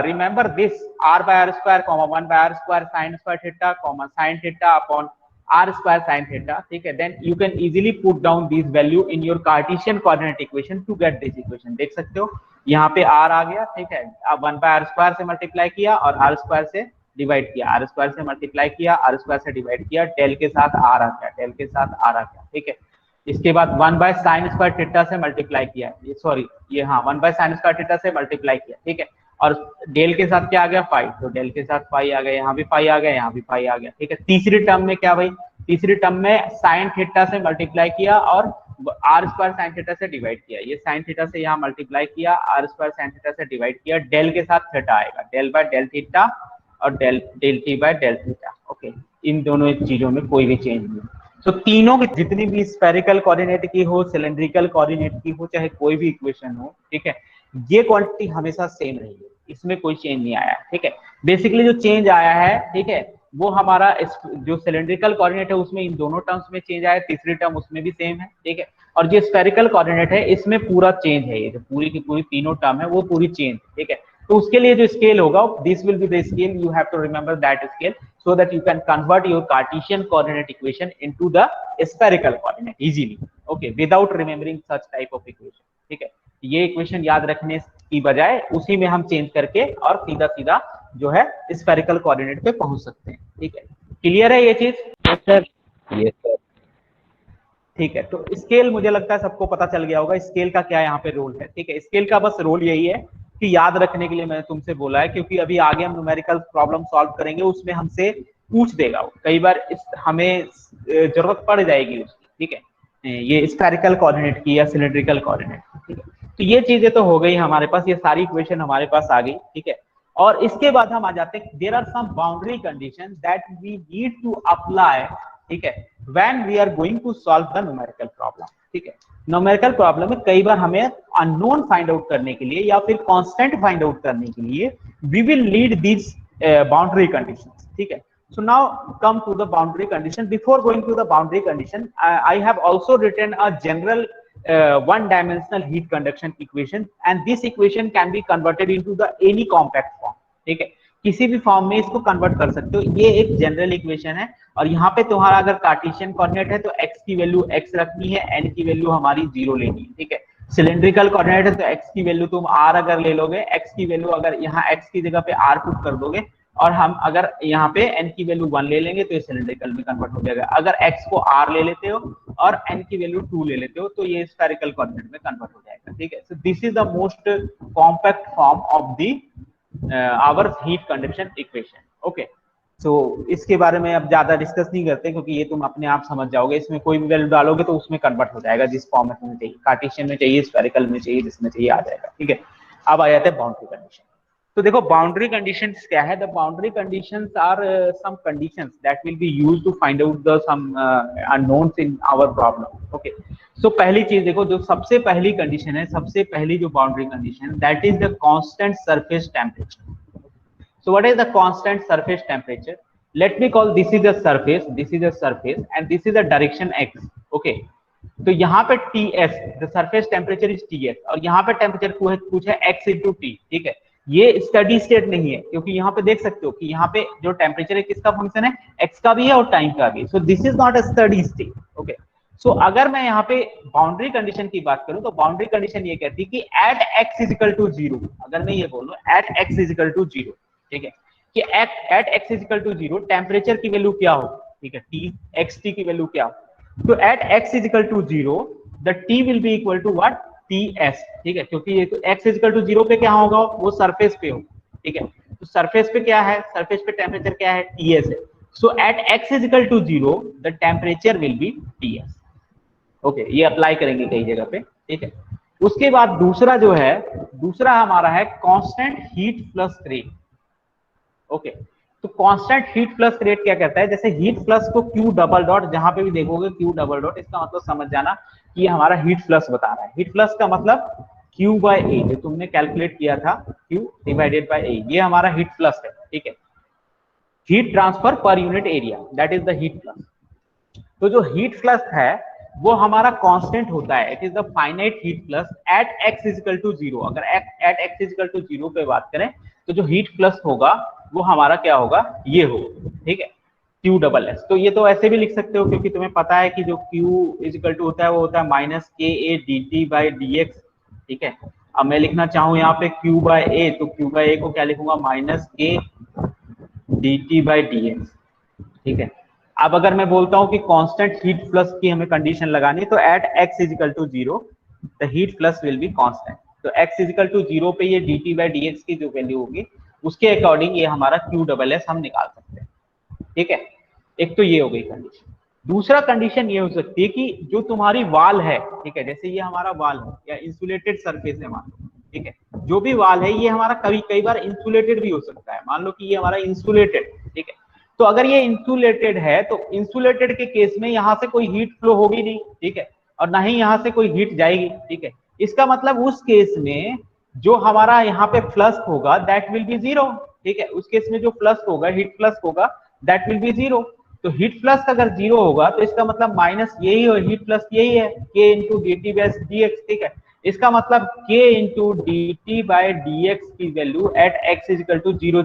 remember this r by r square comma 1 by r square sin square theta comma sin theta upon r square sin theta, ठीक है, then you can easily put down these value in your Cartesian coordinate equation to get this equation। देख सकते हो यहाँ पे r आ गया, ठीक है, अब 1 by r square से मल्टीप्लाई किया और r square से डिवाइड किया, r square से मल्टीप्लाई किया, r square से डिवाइड किया, डेल के साथ r आ गया, डेल के साथ r आ गया, ठीक है। इसके बाद 1 बाय साइन स्क्वायर थीटा से मल्टीप्लाई किया, ये सॉरी ये हाँ 1 बाय साइन स्क्वायर थीटा से मल्टीप्लाई किया, ठीक है, और डेल के साथ क्या आ गया फाई, तो डेल के साथ फाई आ गया, यहाँ भी फाई आ गया, यहाँ भी फाई आ गया, ठीक है। तीसरी टर्म में क्या भाई, तीसरी टर्म में साइन थीटा से मल्टीप्लाई किया और आर स्क्वायर साइन थीटा से डिवाइड किया, ये साइन थीटा से यहाँ मल्टीप्लाई किया, आर स्क्वायर साइन थीटा से डिवाइड किया, डेल के साथ थीटा आएगा, डेल बाय डेल थीटा और del T by del theta, okay. इन दोनों चीजों में कोई भी चेंज नहीं। तो तीनों की जितनी भी स्फेरिकल कोऑर्डिनेट की हो, सिलेंड्रिकल कोऑर्डिनेट की हो, चाहे कोई भी इक्वेशन हो, ठीक है, ये क्वांटिटी हमेशा सेम रही है, इसमें कोई चेंज नहीं आया, ठीक है। बेसिकली जो चेंज आया है, ठीक है, वो हमारा जो सिलेंड्रिकल कोऑर्डिनेट है उसमें इन दोनों टर्म्स में चेंज आया, तीसरी टर्म उसमें भी सेम है, ठीक है, और जो स्फेरिकल कोऑर्डिनेट है इसमें पूरा चेंज है, ये जो पूरी की पूरी तीनों टर्म है वो पूरी चेंज, ठीक है। तो उसके लिए जो स्केल होगा, this will be the scale, you have to remember that scale so that you can convert your Cartesian coordinate equation into the spherical coordinate easily, okay, without remembering such type of equation, ठीक है। ये इक्वेशन याद रखने की बजाय उसी में हम चेंज करके और सीधा सीधा जो है स्फेरिकल कोऑर्डिनेट पे पहुंच सकते हैं, ठीक है। क्लियर है ये चीज? सर यस सर, ठीक है। तो स्केल मुझे लगता है सबको पता चल गया होगा स्केल का क्या यहाँ पे रोल है, ठीक है। स्केल का बस रोल यही है कि याद रखने के लिए मैंने तुमसे बोला है, क्योंकि अभी आगे हम न्यूमेरिकल प्रॉब्लम सॉल्व करेंगे, उसमें हमसे पूछ देगा वो, कई बार हमें जरूरत पड़ जाएगी उसकी, ठीक है, ये स्फेरिकल कोऑर्डिनेट की या सिलिंड्रिकल कोऑर्डिनेट, ठीक है। तो ये चीजें तो हो गई हमारे पास, ये सारी इक्वेशन हमारे पास आ गई, ठीक है। और इसके बाद हम आ जाते हैं, there are some boundary condition that we need to apply, ठीक है, when we are going to solve the numerical problem, ठीक है। न्यूमेरिकल प्रॉब्लम में कई बार हमें अननोन फाइंड आउट करने के लिए या फिर कांस्टेंट फाइंड आउट करने के लिए we will need this boundary conditions, ठीक है। So now come to the boundary condition. Before going to the boundary condition, I have also written a general one-dimensional heat conduction equation, and this equation can be converted into the any compact form, ठीक है, किसी भी फॉर्म में इसको कन्वर्ट कर सकते हो। ये एक जनरल इक्वेशन है, और यहाँ पे तुम्हारा अगर कार्टेशियन कोऑर्डिनेट है तो x की वैल्यू x रखनी है, n की वैल्यू हमारी 0 लेनी है, ठीक है। सिलेंड्रिकल कोऑर्डिनेट है तो x की वैल्यू तुम r अगर ले लोगे, x की वैल्यू अगर यहाँ x की जगह पे r पुट कर दोगे, और हम अगर यहाँ पे n की वैल्यू 1 ले लेंगे तो ये सिलेंड्रिकल में कन्वर्ट हो जाएगा। अगर x को r ले लेते हो और n की वैल्यू 2 ले लेते हो तो ये स्फेरिकल कोऑर्डिनेट में कन्वर्ट हो जाएगा, ठीक है। So this is the most compact form of the our heat conduction equation. Okay, so इसके बारे में अब ज्यादा डिस्कस नहीं करते क्योंकि ये तुम अपने आप समझ जाओगे, इसमें कोई भी वैल्यू डालोगे तो उसमें कन्वर्ट हो जाएगा जिस फॉर्म में तुम्हें चाहिए, कार्टेशियन में चाहिए, स्फेरिकल में चाहिए, जिसमें चाहिए आ जाएगा। ठीक है, अब आ जाते हैं बाउंड्री कंडीशन। तो देखो बाउंड्री कंडीशंस क्या है, the boundary conditions are some conditions that will be used to find out the some unknowns in our problem. Okay, so पहली चीज देखो, जो सबसे पहली कंडीशन है, सबसे पहली जो boundary condition, that is the constant surface temperature. So what is the constant surface temperature? Let me call this is a surface, and this is the direction x. Okay, तो यहाँ पे Ts, the surface temperature is Ts, और यहाँ पे टेम्परेचर कुछ है x into T। ठीक है, ये स्टडी स्टेट नहीं है क्योंकि यहाँ पे देख सकते हो कि यहाँ पे जो टेम्परेचर है किसका फंक्शन है, x का भी है और टाइम का भी। So this is not a steady state. Okay, so अगर मैं यहाँ पे बाउंड्री कंडीशन की बात करूं तो बाउंड्री कंडीशन ये कहती है कि at x is equal to zero, अगर मैं ये बोलूं at x is equal to zero, ठीक है, कि at x is equal to zero temperature की वैल्यू क्या हो, ठीक है, टी एक्स टी की वैल्यू क्या हो, तो at x is equal to zero the T will be equal to what, T S. ठीक है, क्योंकि ये तो एक्स इजिकल टू जीरो पे क्या होगा, वो सरफेस पे होगा। ठीक है, तो सरफेस पे क्या है, सरफेस पे टेम्परेचर क्या है, टी एस है। So at x is equal to zero the temperature will be t s. Okay, ये अप्लाई करेंगे कई जगह पे। ठीक है, उसके बाद दूसरा जो है, दूसरा हमारा है constant heat flux rate. Okay, तो कांस्टेंट हीट फ्लक्स रेट क्या कहता है, जैसे हीट फ्लक्स को क्यू डबल डॉट, जहां पे भी देखोगे क्यू डबल डॉट, इसका मतलब समझ जाना कि ये हमारा हीट फ्लक्स बता रहा है। हीट फ्लक्स का मतलब Q बाय A, जो तुमने कैलकुलेट किया था Q डिवाइडेड बाय A, ये हमारा हीट फ्लक्स है। ठीक है, heat transfer per unit area, that is the heat flux. तो जो हीट फ्लक्स है वो हमारा कांस्टेंट होता है, it is the finite heat flux at x is equal to zero. अगर at x is equal to zero पे बात करें तो जो हीट फ्लक्स होगा वो हमारा क्या होगा, ये होगा। ठीक है, क्यू डबल एस। तो ये तो ऐसे भी लिख सकते हो क्योंकि तुम्हें पता है कि जो क्यू इजिकल टू होता है वो होता है minus K A D T by D x. ठीक है, अब मैं लिखना चाहूँ यहाँ पे क्यू बाय ए, तो क्यू बाय ए को क्या लिखूंगा, माइनस के D T by D x. ठीक है, अब अगर मैं बोलता हूं कि कांस्टेंट हीट फ्लक्स की हमें कंडीशन लगानी, तो at x is equal to zero the heat flux will be constant. तो एक्स इजिकल टू जीरो पे ये D T by D x की जो वैल्यू होगी उसके अकॉर्डिंग ये हमारा क्यू डबल एस हम निकाल सकते हैं। ठीक है, एक तो ये हो गई कंडीशन। दूसरा कंडीशन ये हो सकती है कि जो तुम्हारी वाल है, ठीक है, जैसे ये हमारा वाल है या इंसुलेटेड सरफेस है मान लो, ठीक है, जो भी वाल है ये हमारा कई बार इंसुलेटेड भी हो सकता है। मान लो कि ये हमारा इंसुलेटेड, ठीक है, तो अगर ये इंसुलेटेड है तो इंसुलेटेड के केस में यहाँ से कोई हीट फ्लो होगी नहीं, ठीक है, और ना ही यहाँ से कोई हीट जाएगी। ठीक है, इसका मतलब उस केस में जो हमारा यहाँ पे फ्लक्स होगा दैट विल बी जीरो। ठीक है, उस केस में जो फ्लक्स होगा, हीट फ्लक्स होगा, दैट विल बी जीरो। तो हीट फ्लक्स अगर जीरो होगा तो इसका मतलब माइनस यही हो, हीट फ्लक्स यही है, k into d T by D x. ठीक है, इसका मतलब k into d T by D x की value at x is equal to zero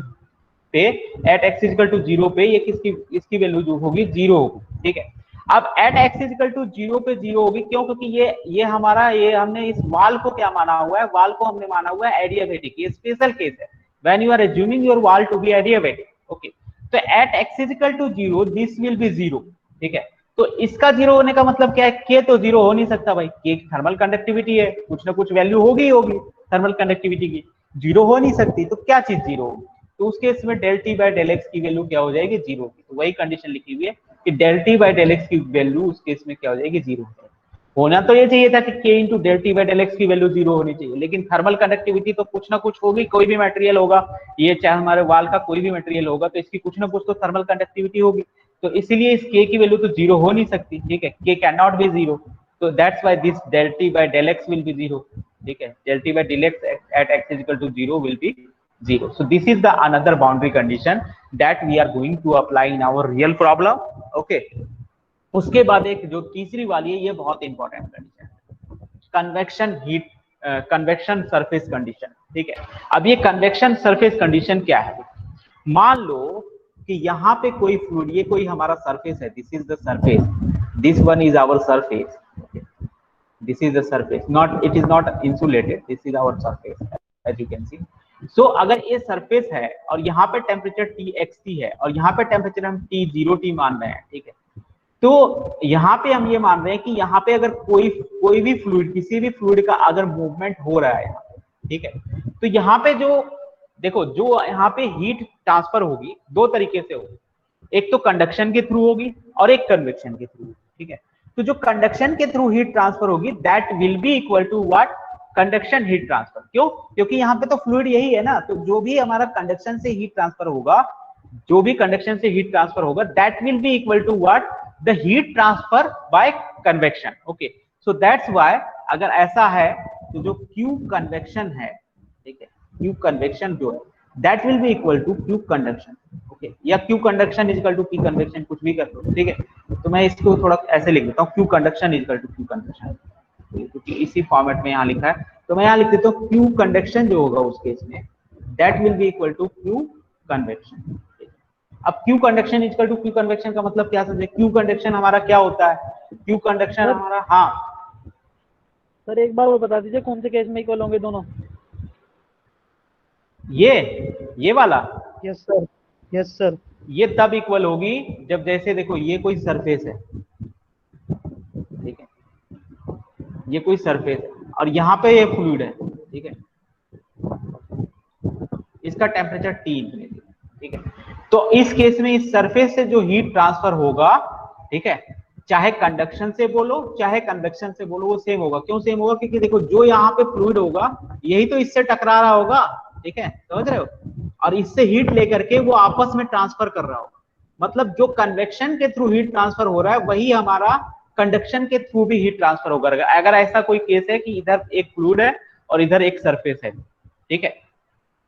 पे, at x is equal to zero पे ये किसकी, इसकी वैल्यू जो होगी जीरो होगी। ठीक है, अब at x is equal to zero पे जीरो होगी, क्यों, क्योंकि ये हमारा, ये हमने इस वाल को क्या माना हुआ है, वाल को हमने माना हुआ है एडियाबेटिक। ये स्पेशल केस है when you are assuming your wall to be adiabatic. Okay, तो at x is equal to zero this will be zero. ठीक है, तो इसका जीरो होने का मतलब क्या है, के तो जीरो हो नहीं सकता भाई, के थर्मल कंडक्टिविटी है, कुछ ना कुछ वैल्यू होगी होगी थर्मल कंडक्टिविटी की, जीरो हो नहीं सकती। तो क्या चीज जीरो होगी, तो उस केस में del T by del X की वैल्यू क्या हो जाएगी, जीरो की। तो वही कंडीशन लिखी हुई है कि del T by del X की वैल्यू उस केस में क्या हो जाएगी, जीरो हो जाएगी। होना तो ये चाहिए था कि K into del T by del X की वैल्यू जीरो होनी चाहिए, लेकिन थर्मल कंडक्टिविटी तो कुछ ना कुछ होगी, कोई भी मटेरियल होगा, ये चाहे हमारे वाल का कोई भी मटेरियल होगा तो इसकी कुछ ना कुछ तो थर्मल कंडक्टिविटी होगी, तो इसीलिए इस के की वैल्यू तो जीरो हो नहीं सकती। ठीक है, K can not be zero, तो that's why this del T by del X will be zero. ठीक है, del T by del X at X equal to zero will be zero. So this is the another boundary condition that we are going to apply in our real problem. Okay. उसके बाद एक जो तीसरी वाली है, ये बहुत इंपॉर्टेंट कंडीशन है, convection heat, convection surface condition. ठीक है, अब ये कन्वेक्शन सरफेस कंडीशन क्या है, मान लो कि यहाँ पे कोई फ्लूइड, ये कोई हमारा सरफेस है, this is the surface, this one is our surface, this is the surface, not, it is not insulated, this is our surface as you can see. So अगर ये सरफेस है और यहाँ पे टेम्परेचर टी एक्स टी है और यहाँ पे टेम्परेचर हम टी जीरो टी मान रहे हैं, ठीक है, तो यहाँ पे हम ये मान रहे हैं कि यहाँ पे अगर कोई भी फ्लूइड, किसी भी फ्लूइड का अगर मूवमेंट हो रहा है, ठीक है, तो यहाँ पे जो देखो जो यहाँ पे हीट ट्रांसफर होगी दो तरीके से होगी, एक तो कंडक्शन के थ्रू होगी और एक कन्वेक्शन के थ्रू, ठीक है। तो जो कंडक्शन के थ्रू हीट ट्रांसफर होगी that will be equal to what, conduction heat transfer. क्यों? क्योंकि यहाँ पे तो फ्लूइड यही है ना, तो जो भी हमारा कंडक्शन से हीट ट्रांसफर होगा, जो भी कंडक्शन से हीट ट्रांसफर होगा that will be equal to what, the heat transfer by convection. Okay, so that's why अगर ऐसा है तो जो Q कन्वेक्शन है, ठीक है, Q कन्वेक्शन जो है that will be equal to Q conduction. Okay, या Q conduction is equal to P convection, कुछ भी कर दो, ठीक है। तो मैं इसको थोड़ा ऐसे लिख देता हूँ, Q conduction is equal to Q convection, क्योंकि इसी फॉर्मेट में यहाँ लिखा है, तो मैं यहाँ लिख देता हूँ Q कंडक्शन जो होगा उस केस में that will be equal to Q convection. अब Q conduction is equal to Q convection का मतलब क्या समझे? Q कंडक्शन हमारा क्या होता है? Q कंडक्शन हमारा, हाँ सर एक बार वो बता दीजिए कौन से केस में इक्वल होंगे दोनों? ये वाला, यस सर, यस सर। ये तब इक्वल होगी जब, जैसे देखो ये कोई सरफेस है, ठीक है, ये कोई सरफेस है और यहाँ पे ये फ्लूइड है, ठीक है, इसका टेम्परेचर T इंफिनिटी, ठीक है। तो इस केस में इस सरफेस से जो हीट ट्रांसफर होगा, ठीक है, चाहे कंडक्शन से बोलो चाहे कन्वेक्शन से बोलो, वो सेम होगा। क्यों सेम होगा? क्योंकि देखो जो यहाँ पे फ्लूइड होगा यही तो इससे टकरा रहा होगा, ठीक है, समझ रहे हो, और इससे हीट लेकर के वो आपस में ट्रांसफर कर रहा होगा। मतलब जो कन्वेक्शन के थ्रू हीट ट्रांसफर हो रहा है वही हमारा कंडक्शन के थ्रू भी हीट ट्रांसफर होगा। अगर ऐसा कोई केस है कि इधर एक फ्लूइड है और इधर एक सरफेस है, ठीक है,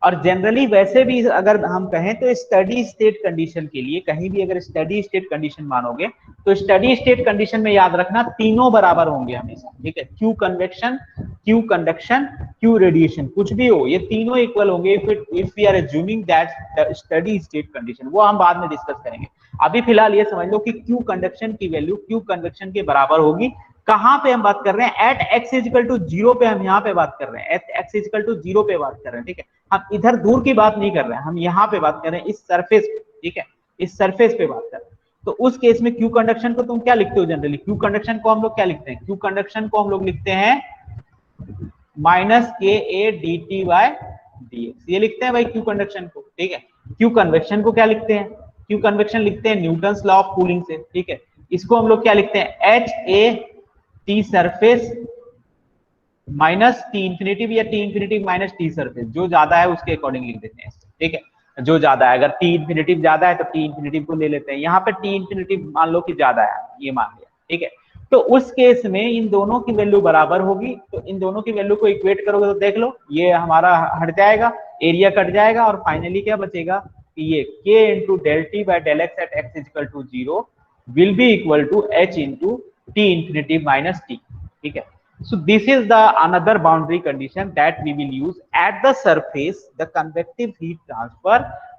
और जनरली वैसे भी अगर हम कहें तो स्टडी स्टेट कंडीशन के लिए, कहीं भी अगर स्टडी स्टेट कंडीशन मानोगे तो स्टडी स्टेट कंडीशन में याद रखना तीनों बराबर होंगे हमेशा, ठीक है। Q convection, Q conduction, Q radiation, कुछ भी हो, ये तीनों इक्वल होंगे if we are assuming that steady state condition. वो हम बाद में डिस्कस करेंगे। अभी फिलहाल ये समझ लो कि Q कंडक्शन की वैल्यू Q कन्वेक्शन के बराबर होगी। कहां पे हम बात कर रहे हैं? एट x इजिकल टू 0 पे हम यहाँ पे बात कर रहे हैं, एट x इजिकल टू 0 पे बात कर रहे हैं, ठीक है। हम इधर दूर की बात नहीं कर रहे हैं, हम यहाँ पे बात कर रहे हैं इस सरफेस पे, ठीक है, इस सरफेस पे बात कर रहे हैं। तो उस केस में Q कंडक्शन को तुम क्या लिखते हो जनरली? Q कंडक्शन को हम लोग क्या लिखते हैं? Q कंडक्शन को हम लोग लिखते हैं minus K A D T by D X, ये लिखते हैं भाई Q कंडक्शन को, ठीक है। Q कन्वेक्शन को क्या लिखते हैं? Q कन्वेक्शन लिखते हैं न्यूटन्स लॉ ऑफ कूलिंग से, ठीक है। इसको हम लोग क्या लिखते हैं? H a t surface minus t infinity या t infinity minus t surface, जो ज्यादा है उसके अकॉर्डिंग लिख देते हैं, ठीक है। जो ज्यादा है, अगर टी इंफिनिटी ज्यादा है तो टी इंफिनिटी को ले लेते हैं, यहाँ पे टी इंफिनिटी मान लो कि ज्यादा है, ये मान लिया, ठीक है। तो उस केस में इन दोनों की वैल्यू बराबर होगी, तो इन दोनों की वैल्यू को इक्वेट करोगे तो देख लो ये हमारा हट जाएगा, एरिया कट जाएगा और फाइनली क्या बचेगा कि ये k into del T by del X at x is equal to 0 will be equal to h into T infinity minus T, ठीक है। So this is the another boundary condition that we will use at the surface. The convective heat transfer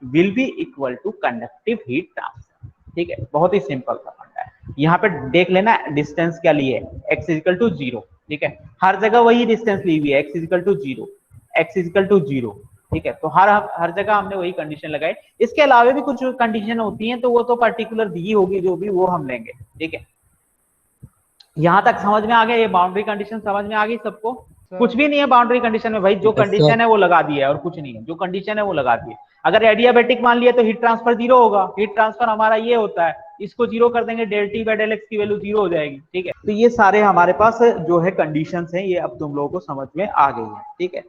will be equal to conductive heat transfer. ठीक है, बहुत ही सिंपल सा फंडा है। यहाँ पे देख लेना डिस्टेंस क्या लिए है, x इजिकल टू 0, ठीक है, हर जगह वही डिस्टेंस ली हुई है, x is equal to 0, x is equal to 0, ठीक है। तो हर जगह हमने वही कंडीशन लगाई। इसके अलावा भी कुछ कंडीशन होती हैं तो वो तो पर्टिकुलर दी होगी, जो भी वो हम लेंगे, ठीक है। यहाँ तक समझ में आ गया? ये बाउंड्री कंडीशन समझ में आ गई सबको? कुछ भी नहीं है बाउंड्री कंडीशन में भाई, जो कंडीशन है वो लगा दिया है और कुछ नहीं है, जो कंडीशन है वो लगा दी है। अगर एडियाबेटिक मान लिया तो हीट ट्रांसफर 0 होगा, हीट ट्रांसफर हमारा ये होता है, इसको 0 कर देंगे del T by del X की वैल्यू 0 हो जाएगी, ठीक है। तो ये सारे हमारे पास जो है कंडीशंस हैं, ये अब तुम लोगों को समझ में आ गई है, ठीक है।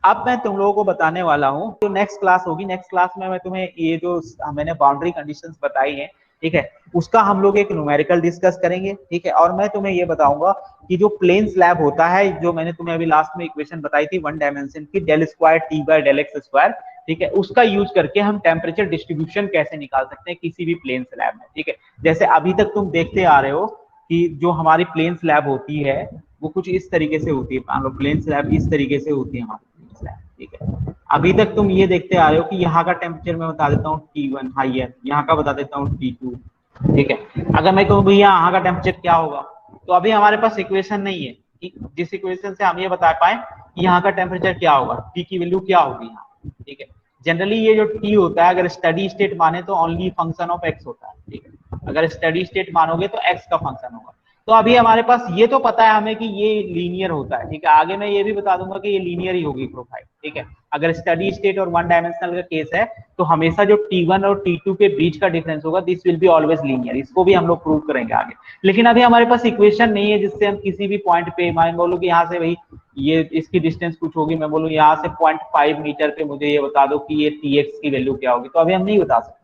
अब मैं तुम लोगों को बताने वाला हूँ जो नेक्स्ट क्लास होगी, नेक्स्ट क्लास में मैं तुम्हें ये जो मैंने बाउंड्री कंडीशंस बताई है, ठीक है, उसका हम लोग एक न्यूमेरिकल डिस्कस करेंगे, ठीक है। और मैं तुम्हें ये बताऊंगा कि जो प्लेन स्लैब होता है, जो मैंने तुम्हें अभी लास्ट में इक्वेशन बताई थी वन डायमेंशन की, del square T by del X square, ठीक है, उसका यूज करके हम टेम्परेचर डिस्ट्रीब्यूशन कैसे निकाल सकते हैं किसी भी प्लेन स्लैब में, ठीक है। जैसे अभी तक तुम देखते आ रहे हो कि जो हमारी प्लेन स्लैब होती है वो कुछ इस तरीके से होती है, मान लो प्लेन स्लैब इस तरीके से होती है हमारी प्लेन स्लैब, ठीक है। अभी तक तुम ये देखते आ रहे हो कि यहाँ का टेम्परेचर मैं बता देता हूँ T1 हाइयर, यहाँ का बता देता हूँ T2, ठीक है। अगर मैं कहूँ भैया यहाँ का टेम्परेचर क्या होगा, तो अभी हमारे पास इक्वेशन नहीं है, ठीक, जिस इक्वेशन से हम ये बता पाए कि यहाँ का टेम्परेचर क्या होगा, T की वैल्यू क्या होगी यहाँ, ठीक है। जनरली ये जो T होता है, अगर स्टडी स्टेट माने तो ओनली फंक्शन ऑफ x होता है, ठीक है। अगर स्टडी स्टेट मानोगे तो x का फंक्शन होगा। तो अभी हमारे पास ये तो पता है हमें कि ये लीनियर होता है, ठीक है। आगे मैं ये भी बता दूंगा कि ये लीनियर ही होगी प्रोफाइल, ठीक है। अगर स्टडी स्टेट और वन डायमेंशनल का केस है तो हमेशा जो T1 और T2 के बीच का डिफरेंस होगा this will be always linear. इसको भी हम लोग प्रूव करेंगे आगे। लेकिन अभी हमारे पास इक्वेशन नहीं है जिससे हम किसी भी पॉइंट पे, मैं बोलूँ कि यहाँ से भाई ये इसकी डिस्टेंस कुछ होगी, मैं बोलूँ यहाँ से 0.5 मीटर पे मुझे ये बता दो कि ये Tx की वैल्यू क्या होगी, तो अभी हम नहीं बता सकते।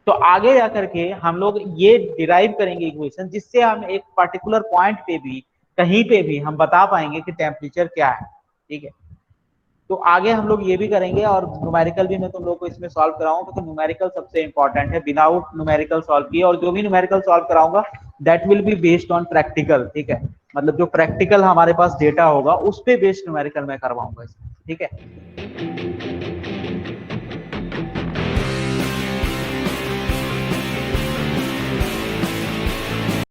तो आगे जाकर के हम लोग ये डिराइव करेंगे इक्वेशन जिससे हम एक पर्टिकुलर पॉइंट पे भी, कहीं पे भी हम बता पाएंगे कि टेम्परेचर क्या है, ठीक है। तो आगे हम लोग ये भी करेंगे और न्यूमेरिकल भी मैं तुम लोग को इसमें सॉल्व कराऊंगा, क्योंकि न्यूमेरिकल सबसे इंपॉर्टेंट है। विदाउट न्यूमेरिकल सॉल्व किए, और जो भी न्यूमेरिकल सॉल्व कराऊंगा that will be based on practical, ठीक है। मतलब जो प्रैक्टिकल हमारे पास डेटा होगा उस पे बेस्ड न्यूमेरिकल मैं करवाऊंगा इसमें, ठीक है।